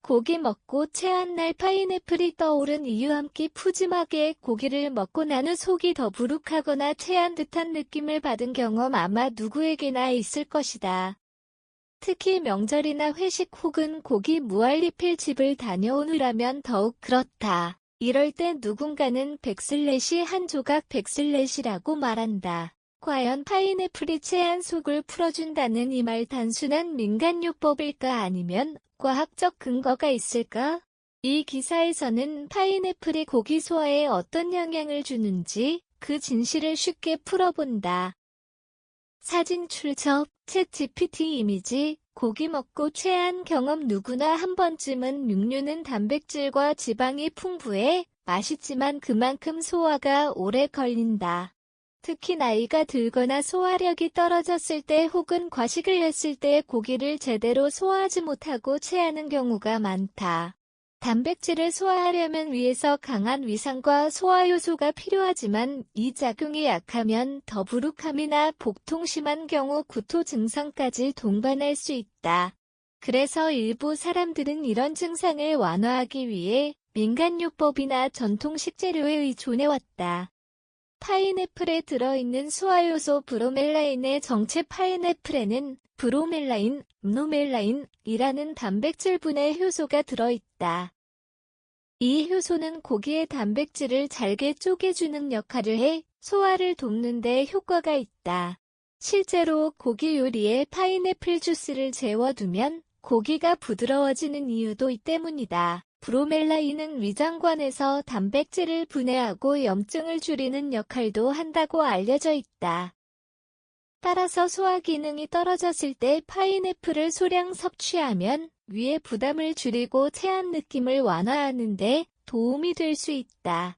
고기 먹고 체한 날 파인애플이 떠오른 이유. 한 끼 푸짐하게 고기를 먹고 난 후 속이 더부룩하거나 체한 듯한 느낌을 받은 경험 아마 누구에게나 있을 것이다. 특히 명절이나 회식 혹은 고기 무알리필 집을 다녀온 후라면 더욱 그렇다. 이럴 때 누군가는 백슬래시 한 조각 백슬래시라고 말한다. 과연 파인애플이 체한 속을 풀어준다는 이 말 단순한 민간요법일까, 아니면 과학적 근거가 있을까? 이 기사에서는 파인애플이 고기 소화에 어떤 영향을 주는지 그 진실을 쉽게 풀어본다. 사진 출처 챗GPT 이미지. 고기 먹고 체한 경험. 누구나 한 번쯤은. 육류는 단백질과 지방이 풍부해 맛있지만 그만큼 소화가 오래 걸린다. 특히 나이가 들거나 소화력이 떨어졌을 때 혹은 과식을 했을 때 고기를 제대로 소화하지 못하고 체하는 경우가 많다. 단백질을 소화하려면 위에서 강한 위산과 소화효소가 필요하지만 이 작용이 약하면 더부룩함이나 복통, 심한 경우 구토 증상까지 동반할 수 있다. 그래서 일부 사람들은 이런 증상을 완화하기 위해 민간요법이나 전통 식재료에 의존해왔다. 파인애플에 들어있는 소화효소 브로멜라인의 정체. 파인애플에는 브로멜라인, 브로멜라인이라는 단백질 분해 효소가 들어있다. 이 효소는 고기의 단백질을 잘게 쪼개주는 역할을 해 소화를 돕는 데 효과가 있다. 실제로 고기 요리에 파인애플 주스를 재워두면 고기가 부드러워지는 이유도 이 때문이다. 브로멜라인은 위장관에서 단백질을 분해하고 염증을 줄이는 역할도 한다고 알려져 있다. 따라서 소화 기능이 떨어졌을 때 파인애플을 소량 섭취하면 위의 부담을 줄이고 체한 느낌을 완화하는 데 도움이 될 수 있다.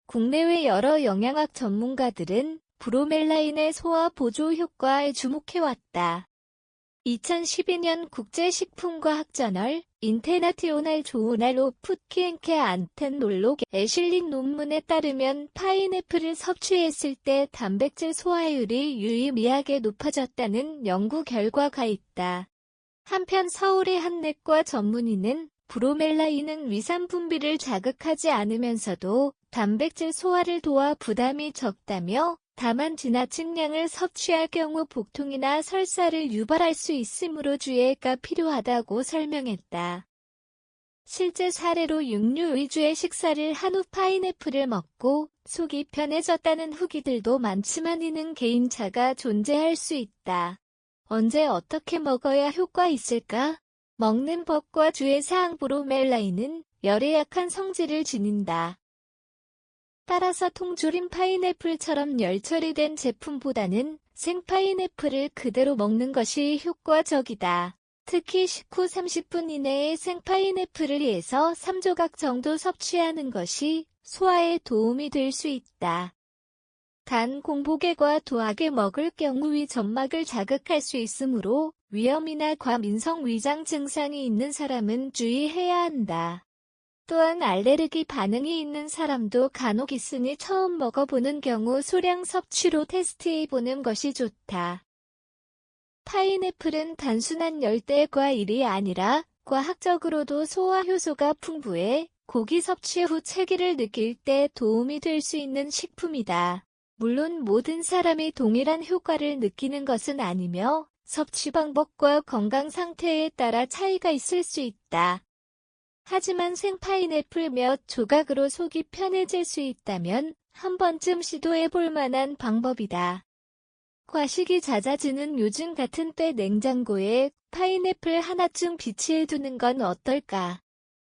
국내외 여러 영양학 전문가들은 브로멜라인의 소화 보조 효과에 주목해왔다. 2012년 국제식품과학저널 인터내셔널 조널 오브 푸드 안텐놀록 애슐릭 논문에 따르면 파인애플을 섭취했을 때 단백질 소화율이 유의미하게 높아졌다는 연구 결과가 있다. 한편 서울의 한 내과 전문의는 브로멜라인은 위산 분비를 자극하지 않으면서도 단백질 소화를 도와 부담이 적다며, 다만 지나친 양을 섭취할 경우 복통이나 설사를 유발할 수 있으므로 주의가 필요하다고 설명했다. 실제 사례로 육류 위주의 식사를 한 후 파인애플을 먹고 속이 편해졌다는 후기들도 많지만 이는 개인차가 존재할 수 있다. 언제 어떻게 먹어야 효과 있을까? 먹는 법과 주의사항. 브로멜라인은 열에 약한 성질을 지닌다. 따라서 통조림 파인애플처럼 열 처리된 제품보다는 생 파인애플을 그대로 먹는 것이 효과적이다. 특히 식후 30분 이내에 생 파인애플을 2에서 3조각 정도 섭취하는 것이 소화에 도움이 될 수 있다. 단 공복에과 도하게 먹을 경우 위 점막을 자극할 수 있으므로 위염이나 과민성 위장 증상이 있는 사람은 주의해야 한다. 또한 알레르기 반응이 있는 사람도 간혹 있으니 처음 먹어보는 경우 소량 섭취로 테스트해보는 것이 좋다. 파인애플은 단순한 열대 과일이 아니라 과학적으로도 소화 효소가 풍부해 고기 섭취 후 체기를 느낄 때 도움이 될 수 있는 식품이다. 물론 모든 사람이 동일한 효과를 느끼는 것은 아니며 섭취 방법과 건강 상태에 따라 차이가 있을 수 있다. 하지만 생 파인애플 몇 조각으로 속이 편해질 수 있다면 한 번쯤 시도해 볼 만한 방법이다. 과식이 잦아지는 요즘 같은 때 냉장고에 파인애플 하나쯤 비치해 두는 건 어떨까?